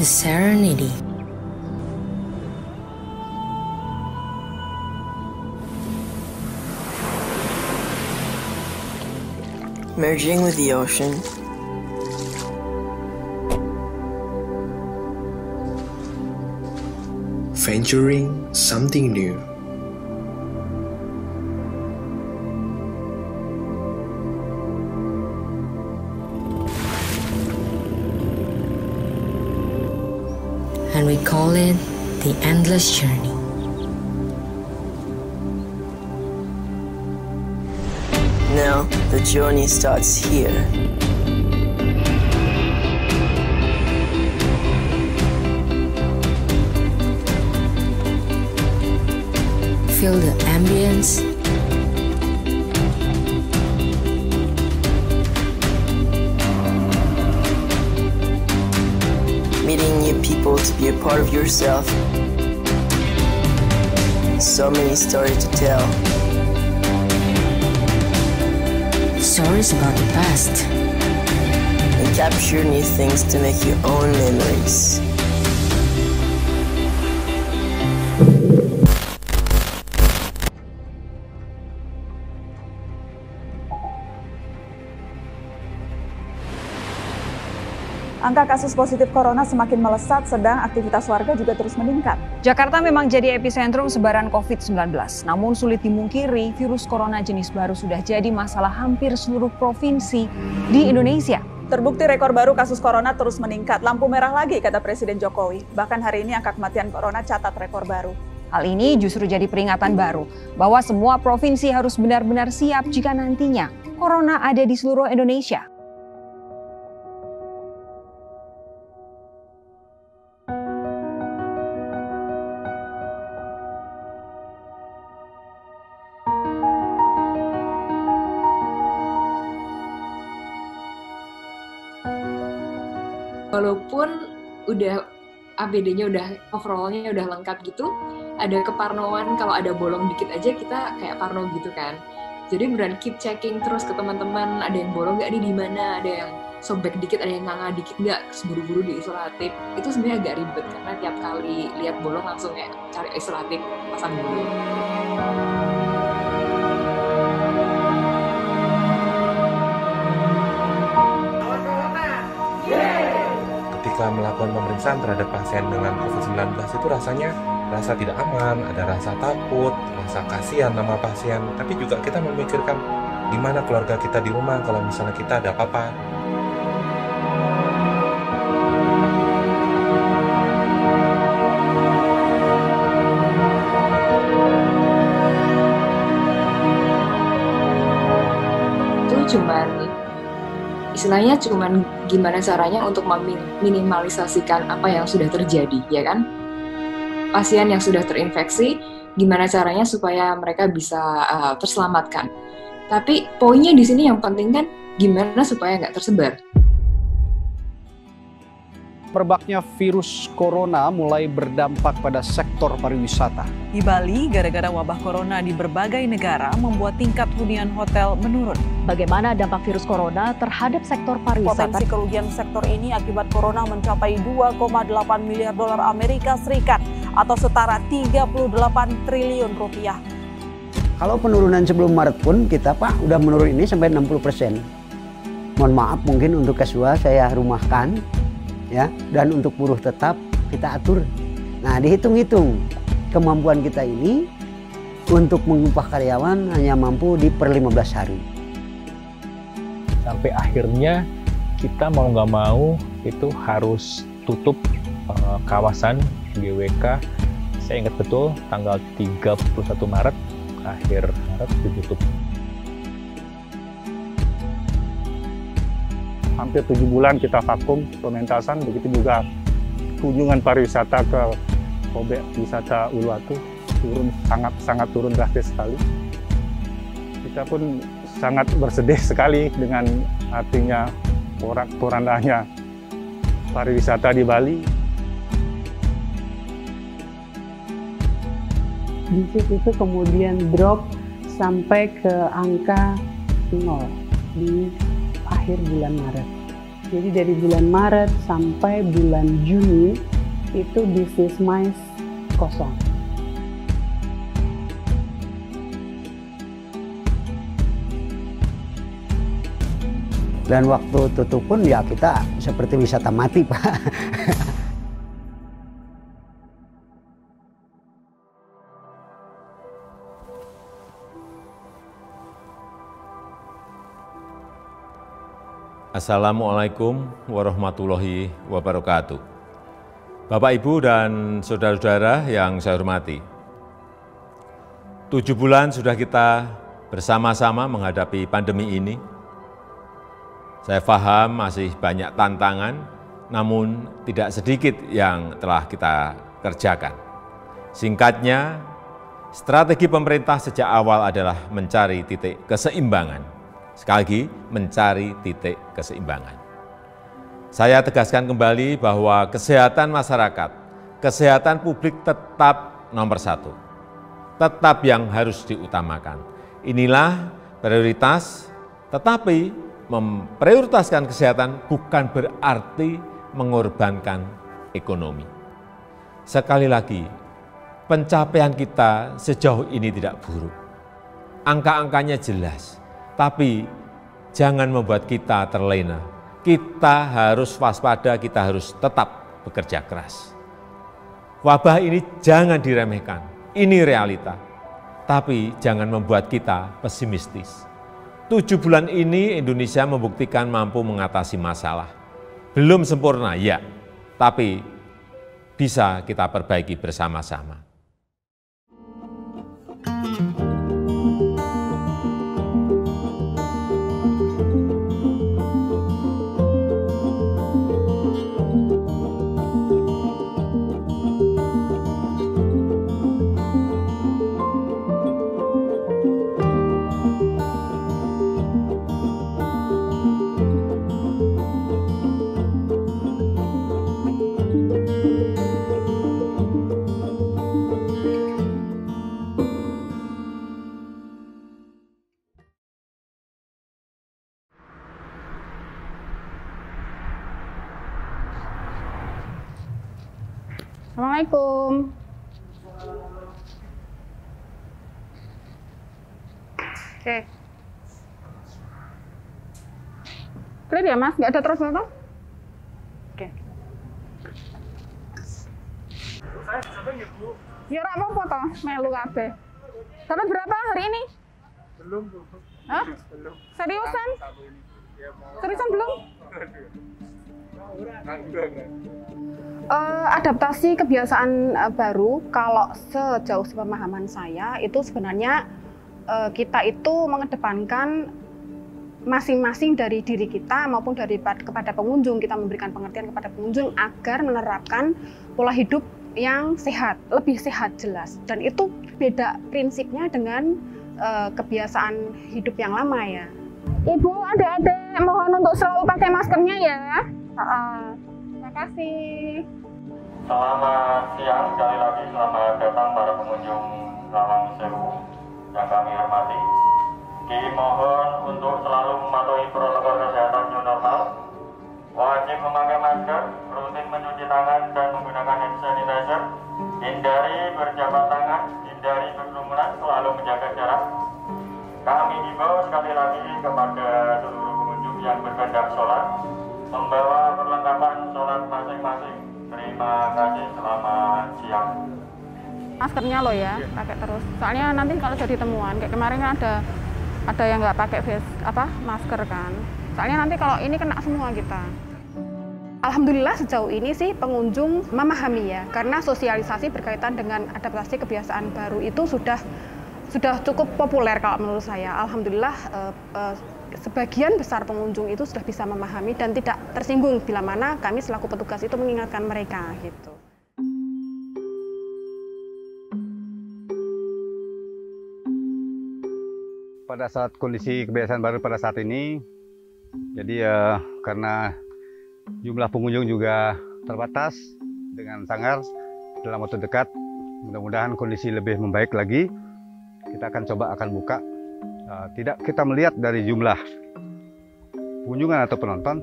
The Serenity. Merging with the ocean. Venturing something new. And we call it the endless journey. Now, the journey starts here. Feel the ambience. Meeting new people to be a part of yourself. So many stories to tell. Stories about the past. And capture new things to make your own memories. Angka kasus positif corona semakin melesat, sedang aktivitas warga juga terus meningkat. Jakarta memang jadi epicentrum sebaran COVID-19. Namun sulit dimungkiri, virus corona jenis baru sudah jadi masalah hampir seluruh provinsi di Indonesia. Terbukti rekor baru kasus corona terus meningkat. Lampu merah lagi, kata Presiden Jokowi. Bahkan hari ini angka kematian corona catat rekor baru. Hal ini justru jadi peringatan baru bahwa semua provinsi harus benar-benar siap jika nantinya corona ada di seluruh Indonesia. Walaupun udah APD-nya udah overall-nya udah lengkap gitu, ada keparnoan kalau ada bolong dikit aja kita kayak parno gitu kan. Jadi beneran keep checking terus ke teman-teman, ada yang bolong nggak nih di mana, ada yang sobek dikit, ada yang nganga dikit nggak, seburu-buru di isolatif. Itu sebenarnya agak ribet karena tiap kali lihat bolong langsung kayak cari isolatif, pasang dulu. Ketika melakukan pemeriksaan terhadap pasien dengan COVID-19 itu rasanya rasa tidak aman, ada rasa takut, rasa kasihan sama pasien, tapi juga kita memikirkan gimana keluarga kita di rumah kalau misalnya kita ada apa-apa. Itu istilahnya cuman gimana caranya untuk meminimalisasikan apa yang sudah terjadi, ya kan? Pasien yang sudah terinfeksi, gimana caranya supaya mereka bisa terselamatkan. Tapi poinnya di sini yang penting kan gimana supaya nggak tersebar. Merebaknya virus corona mulai berdampak pada sektor pariwisata. Di Bali, gara-gara wabah corona di berbagai negara membuat tingkat hunian hotel menurun. Bagaimana dampak virus corona terhadap sektor pariwisata? Potensi kerugian sektor ini akibat corona mencapai 2,8 miliar dolar Amerika Serikat atau setara 38 triliun rupiah. Kalau penurunan sebelum Maret pun kita udah menurun ini sampai 60%. Mohon maaf mungkin untuk casual saya rumahkan. Ya, dan untuk buruh tetap kita atur. Nah, dihitung-hitung kemampuan kita ini untuk mengupah karyawan hanya mampu di per 15 hari. Sampai akhirnya kita mau nggak mau itu harus tutup kawasan GWK. Saya ingat betul tanggal 31 Maret, akhir Maret ditutup. Hampir 7 bulan kita vakum pementasan, begitu juga kunjungan pariwisata ke objek wisata Uluwatu sangat turun drastis sekali. Kita pun sangat bersedih sekali dengan artinya porak-porandanya pariwisata di Bali. Bisnis itu kemudian drop sampai ke angka 0 di akhir bulan Maret. Jadi dari bulan Maret sampai bulan Juni itu bisnis mais kosong. Dan waktu tutup pun ya kita seperti wisata mati, Pak. Assalamualaikum warahmatullahi wabarakatuh. Bapak, Ibu, dan saudara-saudara yang saya hormati. 7 bulan sudah kita bersama-sama menghadapi pandemi ini. Saya paham masih banyak tantangan, namun tidak sedikit yang telah kita kerjakan. Singkatnya, strategi pemerintah sejak awal adalah mencari titik keseimbangan. Sekali lagi, mencari titik keseimbangan. Saya tegaskan kembali bahwa kesehatan masyarakat, kesehatan publik tetap nomor 1. Tetap yang harus diutamakan. Inilah prioritas, tetapi memprioritaskan kesehatan bukan berarti mengorbankan ekonomi. Sekali lagi, pencapaian kita sejauh ini tidak buruk. Angka-angkanya jelas. Tapi jangan membuat kita terlena. Kita harus waspada, kita harus tetap bekerja keras. Wabah ini jangan diremehkan, ini realita. Tapi jangan membuat kita pesimistis. 7 bulan ini Indonesia membuktikan mampu mengatasi masalah. Belum sempurna, ya, tapi bisa kita perbaiki bersama-sama. Assalamualaikum. Oke. Clear ya, Mas? Nggak ada trouble toh? Oke. Ya ora apa-apa toh, melu kabeh. Dapat berapa hari ini? Belum. Hah? Belum. Seriusan? Seriusan belum? Adaptasi kebiasaan baru, kalau sejauh pemahaman saya itu sebenarnya kita itu mengedepankan masing-masing dari diri kita maupun kepada pengunjung. Kita memberikan pengertian kepada pengunjung agar menerapkan pola hidup yang sehat, lebih sehat jelas. Dan itu beda prinsipnya dengan kebiasaan hidup yang lama ya. Ibu, adik-adik mohon untuk selalu pakai maskernya ya. Terima kasih. Selamat siang, sekali lagi selamat datang para pengunjung Lawang Sewu yang kami hormati. Dimohon untuk selalu mematuhi protokol kesehatan new normal, wajib memakai masker, rutin mencuci tangan dan menggunakan hand sanitizer, hindari berjabat tangan, hindari berkerumunan, selalu menjaga jarak. Kami himbau sekali lagi kepada seluruh pengunjung yang berkehendak sholat, membawa perlengkapan sholat masing-masing. Terima kasih, selamat siang. Maskernya loh ya, pakai terus. Soalnya nanti kalau jadi temuan, kayak kemarin kan ada yang nggak pakai masker kan. Soalnya nanti kalau ini kena semua kita. Alhamdulillah sejauh ini sih pengunjung memahami ya, karena sosialisasi berkaitan dengan adaptasi kebiasaan baru itu sudah cukup populer kalau menurut saya. Alhamdulillah sebagian besar pengunjung itu sudah bisa memahami dan tidak tersinggung bila mana kami selaku petugas itu mengingatkan mereka gitu. Pada saat kondisi kebiasaan baru pada saat ini, jadi karena jumlah pengunjung juga terbatas dengan sangar dalam waktu dekat, mudah-mudahan kondisi lebih membaik lagi. Kita akan buka. Tidak kita melihat dari jumlah kunjungan atau penonton,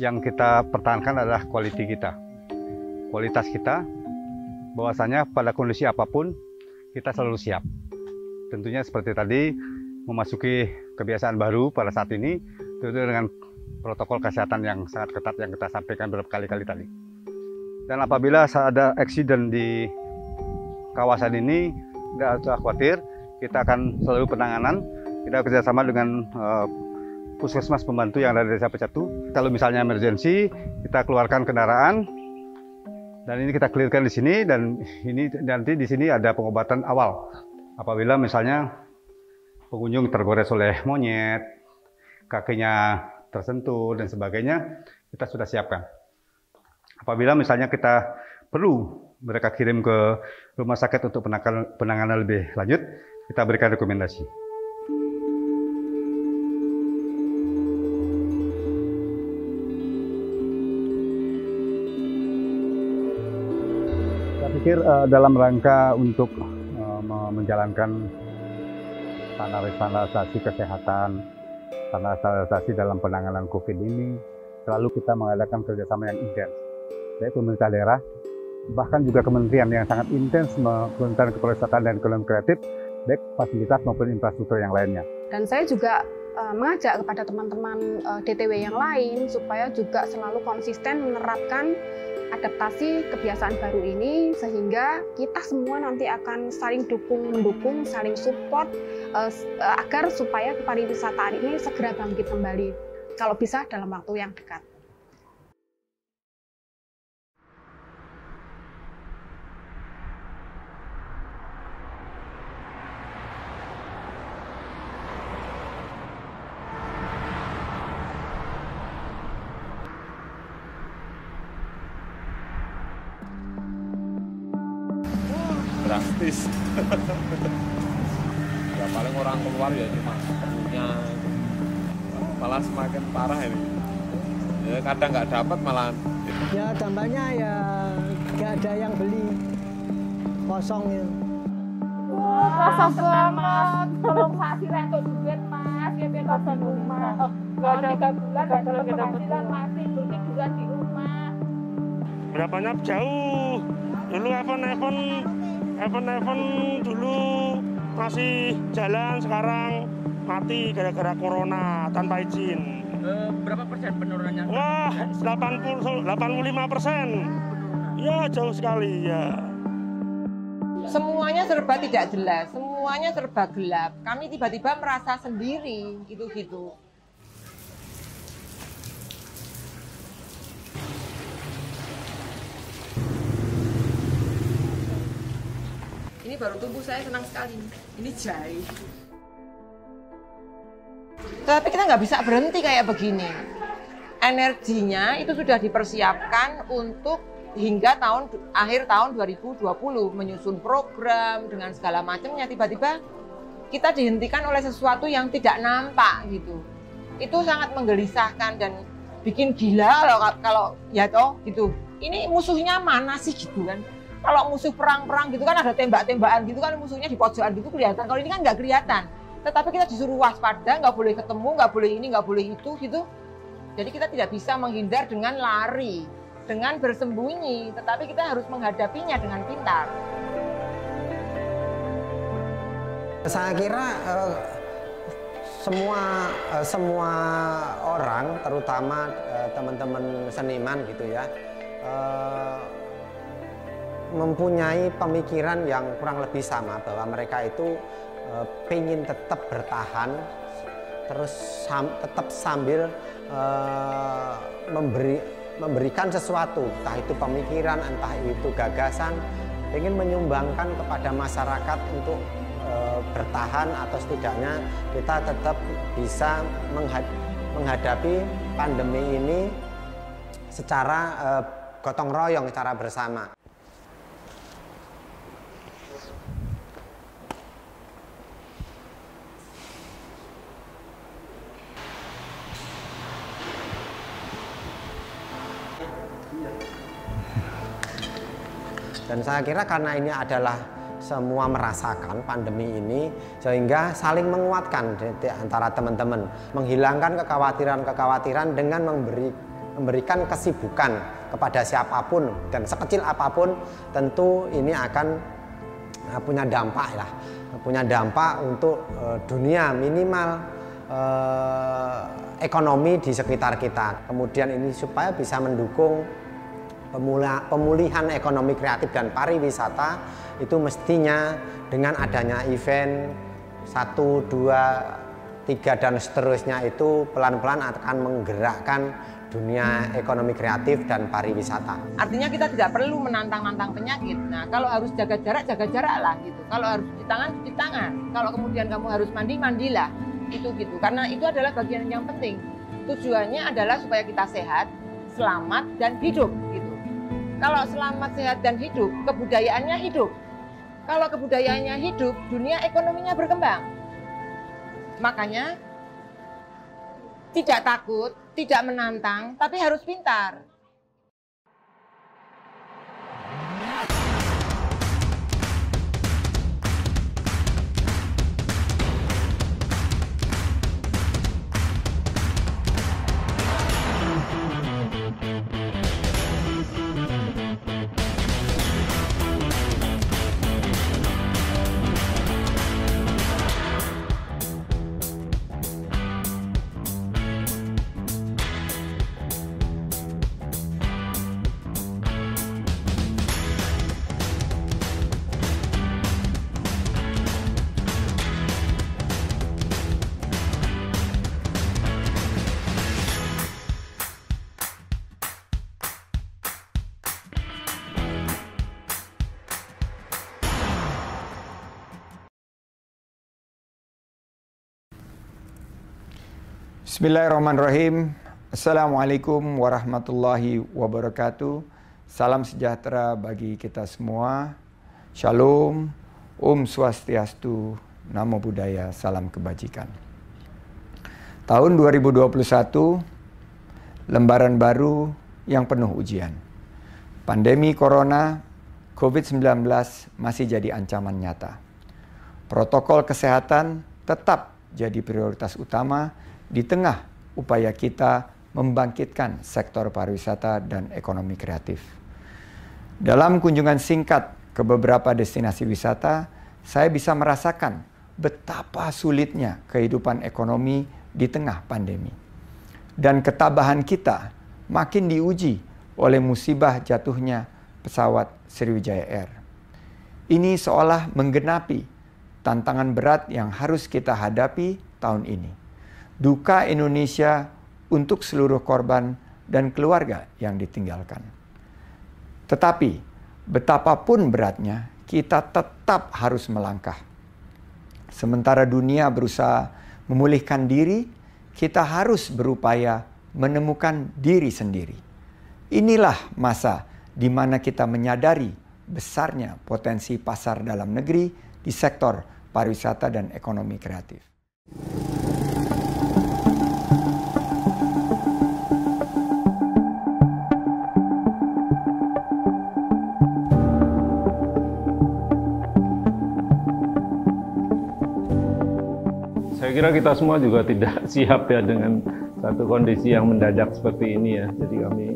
yang kita pertahankan adalah quality kita, kualitas kita, bahwasanya pada kondisi apapun kita selalu siap. Tentunya seperti tadi, memasuki kebiasaan baru pada saat ini, tentu dengan protokol kesehatan yang sangat ketat yang kita sampaikan berkali-kali tadi. Dan apabila ada accident di kawasan ini, tidak usah khawatir, kita akan selalu penanganan. Kita kerjasama dengan puskesmas pembantu yang ada di Desa Pecatu. Kalau misalnya emergency, kita keluarkan kendaraan, dan ini kita clearkan di sini, dan ini nanti di sini ada pengobatan awal. Apabila misalnya pengunjung tergores oleh monyet, kakinya tersentuh dan sebagainya, kita sudah siapkan. Apabila misalnya kita perlu mereka kirim ke rumah sakit untuk penanganan lebih lanjut, kita berikan rekomendasi. Saya pikir dalam rangka untuk menjalankan standarisasi kesehatan, standarisasi dalam penanganan COVID ini, selalu kita mengadakan kerjasama yang intens. Baik pemerintah daerah, bahkan juga kementerian yang sangat intens, Kementerian Kepariwisataan dan Ekonomi Kreatif, baik fasilitas maupun infrastruktur yang lainnya. Dan saya juga mengajak kepada teman-teman DTW yang lain supaya juga selalu konsisten menerapkan adaptasi kebiasaan baru ini, sehingga kita semua nanti akan saling mendukung, saling support agar supaya kepariwisataan ini segera bangkit kembali, kalau bisa dalam waktu yang dekat. Drastis. Ya paling orang keluar ya cuma perlunya, malah semakin parah ini. Ya kadang nggak dapat malah. Ya dampaknya ya nggak ada yang beli, kosong ya. Kosong banget. Tolong kasih rento duit mas, ya biar kosong rumah. Nggak ada 3 bulan, nggak ada penghasilan, masih beli juga di rumah. Berapanya jauh. Dulu event dulu masih jalan, sekarang mati gara-gara corona tanpa izin. Berapa persen penurunannya? Wah, 85%. Ya jauh sekali ya. Semuanya serba tidak jelas, semuanya serba gelap. Kami tiba-tiba merasa sendiri, gitu-gitu. Ini baru tumbuh, saya senang sekali. Ini jahe. Tapi kita nggak bisa berhenti kayak begini. Energinya itu sudah dipersiapkan untuk hingga akhir tahun 2020, menyusun program dengan segala macamnya. Tiba-tiba kita dihentikan oleh sesuatu yang tidak nampak gitu. Itu sangat menggelisahkan dan bikin gila kalau ya toh gitu. Ini musuhnya mana sih gitu kan? Kalau musuh perang-perang gitu kan ada tembak-tembakan gitu kan, musuhnya di pojokan gitu kelihatan. Kalau ini kan nggak kelihatan. Tetapi kita disuruh waspada, nggak boleh ketemu, nggak boleh ini, nggak boleh itu gitu. Jadi kita tidak bisa menghindar dengan lari, dengan bersembunyi. Tetapi kita harus menghadapinya dengan pintar. Saya kira semua orang, terutama teman-teman seniman gitu ya, mempunyai pemikiran yang kurang lebih sama, bahwa mereka itu pengen tetap bertahan, terus tetap sambil memberikan sesuatu, entah itu pemikiran, entah itu gagasan, pengen menyumbangkan kepada masyarakat untuk bertahan, atau setidaknya kita tetap bisa menghadapi pandemi ini secara gotong royong, secara bersama. Dan saya kira karena ini adalah semua merasakan pandemi ini, sehingga saling menguatkan di antara teman-teman, menghilangkan kekhawatiran-kekhawatiran dengan memberikan kesibukan kepada siapapun dan sekecil apapun, tentu ini akan punya dampak lah, punya dampak untuk dunia, minimal ekonomi di sekitar kita. Kemudian ini supaya bisa mendukung pemulihan ekonomi kreatif dan pariwisata, itu mestinya dengan adanya event 1, 2, 3 dan seterusnya itu pelan-pelan akan menggerakkan dunia ekonomi kreatif dan pariwisata. Artinya kita tidak perlu menantang-nantang penyakit. Nah, kalau harus jaga jarak lah gitu. Kalau harus cuci tangan. Kalau kemudian kamu harus mandilah. Itu gitu. Karena itu adalah bagian yang penting. Tujuannya adalah supaya kita sehat, selamat dan hidup gitu. Kalau selamat, sehat dan hidup, kebudayaannya hidup. Kalau kebudayaannya hidup, dunia ekonominya berkembang. Makanya tidak takut, tidak menantang, tapi harus pintar. Bismillahirrahmanirrahim. Assalamualaikum warahmatullahi wabarakatuh. Salam sejahtera bagi kita semua. Shalom, Om Swastiastu, Namo Buddhaya, salam kebajikan. Tahun 2021, lembaran baru yang penuh ujian. Pandemi Corona, COVID-19 masih jadi ancaman nyata. Protokol kesehatan tetap jadi prioritas utama di tengah upaya kita membangkitkan sektor pariwisata dan ekonomi kreatif. Dalam kunjungan singkat ke beberapa destinasi wisata, saya bisa merasakan betapa sulitnya kehidupan ekonomi di tengah pandemi. Dan ketabahan kita makin diuji oleh musibah jatuhnya pesawat Sriwijaya Air. Ini seolah menggenapi tantangan berat yang harus kita hadapi tahun ini. Duka Indonesia untuk seluruh korban dan keluarga yang ditinggalkan. Tetapi betapapun beratnya, kita tetap harus melangkah. Sementara dunia berusaha memulihkan diri, kita harus berupaya menemukan diri sendiri. Inilah masa di mana kita menyadari besarnya potensi pasar dalam negeri di sektor pariwisata dan ekonomi kreatif. Saya kira kita semua juga tidak siap ya dengan satu kondisi yang mendadak seperti ini ya. Jadi kami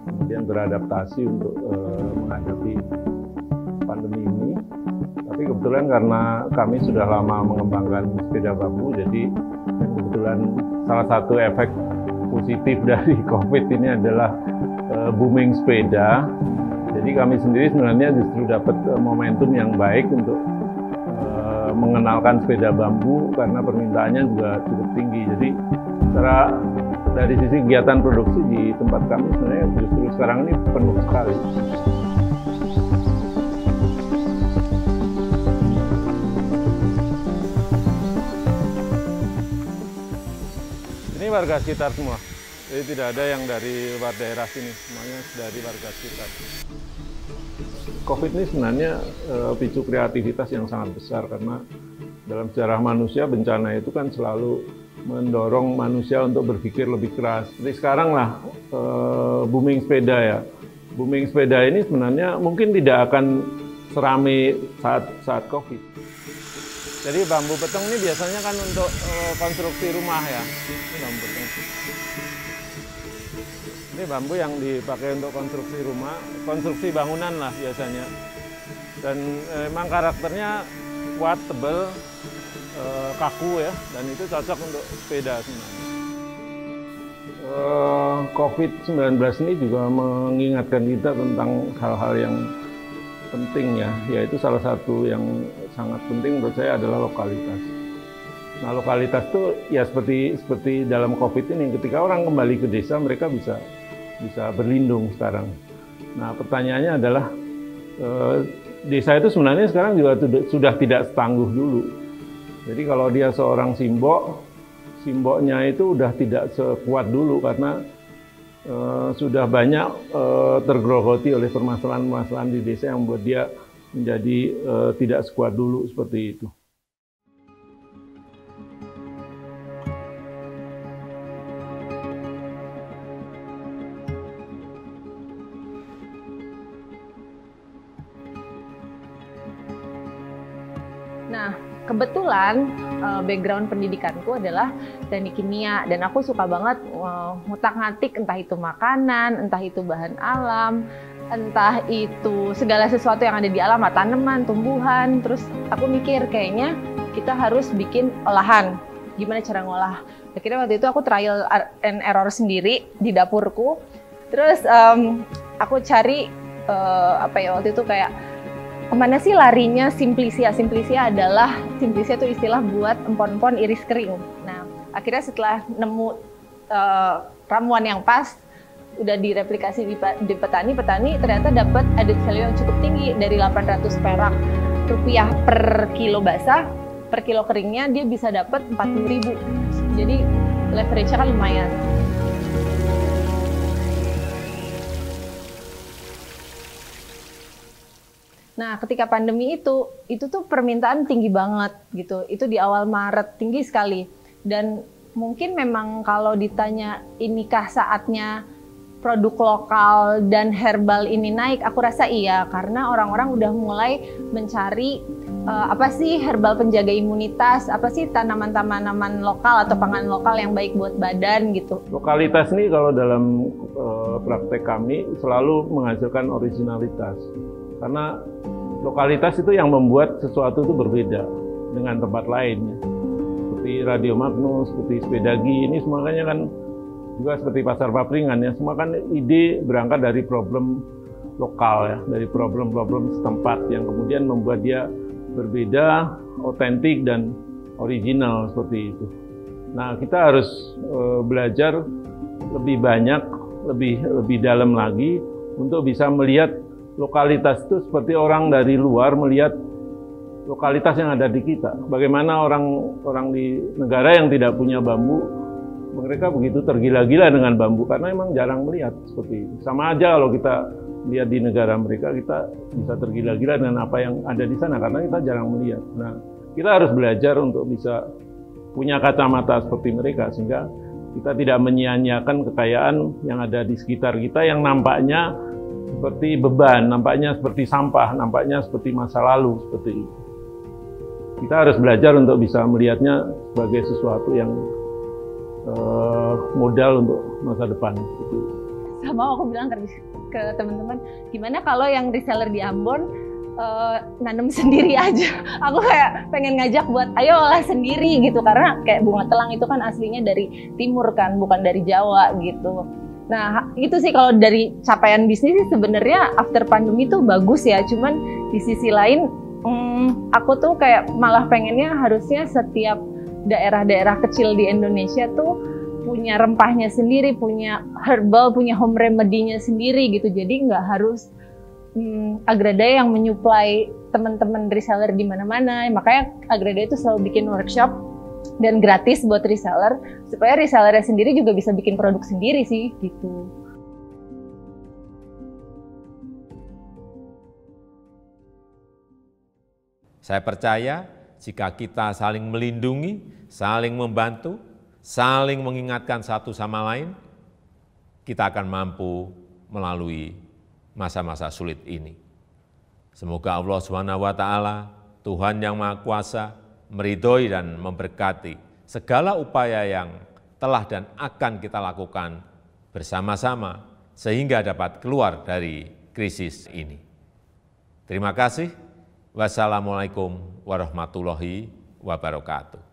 kemudian beradaptasi untuk menghadapi pandemi ini. Tapi kebetulan karena kami sudah lama mengembangkan sepeda bambu, jadi kebetulan salah satu efek positif dari COVID ini adalah booming sepeda. Jadi kami sendiri sebenarnya justru dapat momentum yang baik untuk mengenalkan sepeda bambu karena permintaannya juga cukup tinggi. Jadi secara dari sisi kegiatan produksi di tempat kami sebenarnya justru sekarang ini penuh sekali. Ini warga sekitar semua, jadi tidak ada yang dari luar daerah sini, semuanya dari warga sekitar. COVID ini sebenarnya picu kreativitas yang sangat besar karena dalam sejarah manusia bencana itu kan selalu mendorong manusia untuk berpikir lebih keras. Seperti sekarang lah booming sepeda ya. Booming sepeda ini sebenarnya mungkin tidak akan serame saat COVID. Jadi bambu peteng ini biasanya kan untuk konstruksi rumah ya. Ini bambu peteng. Ini bambu yang dipakai untuk konstruksi rumah, konstruksi bangunan lah biasanya. Dan memang karakternya kuat, tebal, kaku ya, dan itu cocok untuk sepeda sebenarnya. COVID-19 ini juga mengingatkan kita tentang hal-hal yang penting ya, yaitu salah satu yang sangat penting menurut saya adalah lokalitas. Nah, lokalitas itu ya seperti dalam COVID ini, ketika orang kembali ke desa mereka bisa berlindung sekarang. Nah, pertanyaannya adalah desa itu sebenarnya sekarang juga sudah tidak setangguh dulu. Jadi kalau dia seorang simboknya itu udah tidak sekuat dulu karena sudah banyak tergerogoti oleh permasalahan-permasalahan di desa yang membuat dia menjadi tidak sekuat dulu seperti itu. Nah, kebetulan background pendidikanku adalah teknik kimia dan aku suka banget ngutak-ngatik entah itu makanan, entah itu bahan alam, entah itu segala sesuatu yang ada di alam, tanaman, tumbuhan. Terus aku mikir kayaknya kita harus bikin olahan. Gimana cara ngolah? Akhirnya waktu itu aku trial and error sendiri di dapurku. Terus aku cari waktu itu kayak kemana sih larinya Simplisia? Simplisia itu istilah buat empon-empon iris kering. Nah, akhirnya setelah nemu ramuan yang pas, udah direplikasi di petani ternyata dapat added value yang cukup tinggi dari 800 perak rupiah per kilo basah, per kilo keringnya dia bisa dapat 40.000. Jadi leverage-nya kan lumayan. Nah, ketika pandemi itu tuh permintaan tinggi banget gitu. Itu di awal Maret, tinggi sekali. Dan mungkin memang kalau ditanya inikah saatnya produk lokal dan herbal ini naik, aku rasa iya. Karena orang-orang udah mulai mencari apa sih herbal penjaga imunitas, apa sih tanaman-tanaman lokal atau pangan lokal yang baik buat badan gitu. Lokalitas ini kalau dalam praktek kami selalu menghasilkan originalitas. Karena lokalitas itu yang membuat sesuatu itu berbeda dengan tempat lainnya. Seperti Radio Magnus, seperti Sepedagi, ini semuanya kan juga seperti Pasar Papringan ya. Semua kan ide berangkat dari problem lokal ya, dari problem-problem setempat yang kemudian membuat dia berbeda, otentik dan original seperti itu. Nah, kita harus belajar lebih banyak, lebih dalam lagi untuk bisa melihat lokalitas itu seperti orang dari luar melihat lokalitas yang ada di kita. Bagaimana orang di negara yang tidak punya bambu, mereka begitu tergila-gila dengan bambu karena memang jarang melihat seperti itu. Sama aja kalau kita lihat di negara mereka, kita bisa tergila-gila dengan apa yang ada di sana karena kita jarang melihat. Nah, kita harus belajar untuk bisa punya kacamata seperti mereka sehingga kita tidak menyia-nyiakan kekayaan yang ada di sekitar kita yang nampaknya seperti beban, nampaknya seperti sampah, nampaknya seperti masa lalu, seperti itu. Kita harus belajar untuk bisa melihatnya sebagai sesuatu yang modal untuk masa depan. Gitu. Sama aku bilang ke teman-teman, gimana kalau yang reseller di Ambon nanam sendiri aja. Aku kayak pengen ngajak buat ayo olah sendiri gitu, karena kayak bunga telang itu kan aslinya dari timur kan, bukan dari Jawa gitu. Nah, itu sih kalau dari capaian bisnis sih sebenarnya after pandemi tuh bagus ya. Cuman di sisi lain, aku tuh kayak malah pengennya harusnya setiap daerah-daerah kecil di Indonesia tuh punya rempahnya sendiri, punya herbal, punya home remedy-nya sendiri gitu. Jadi nggak harus Agradaya yang menyuplai teman-teman reseller di mana-mana. Makanya Agradaya itu selalu bikin workshop dan gratis buat reseller, supaya resellernya sendiri juga bisa bikin produk sendiri sih, gitu. Saya percaya jika kita saling melindungi, saling membantu, saling mengingatkan satu sama lain, kita akan mampu melalui masa-masa sulit ini. Semoga Allah SWT, Tuhan yang Maha Kuasa, meridhoi dan memberkati segala upaya yang telah dan akan kita lakukan bersama-sama sehingga dapat keluar dari krisis ini. Terima kasih. Wassalamualaikum warahmatullahi wabarakatuh.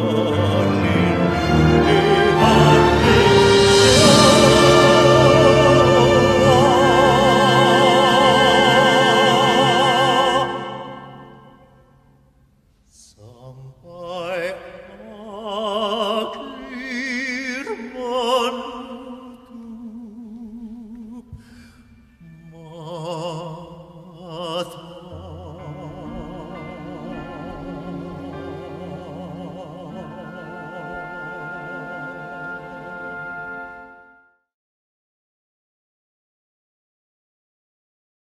Oh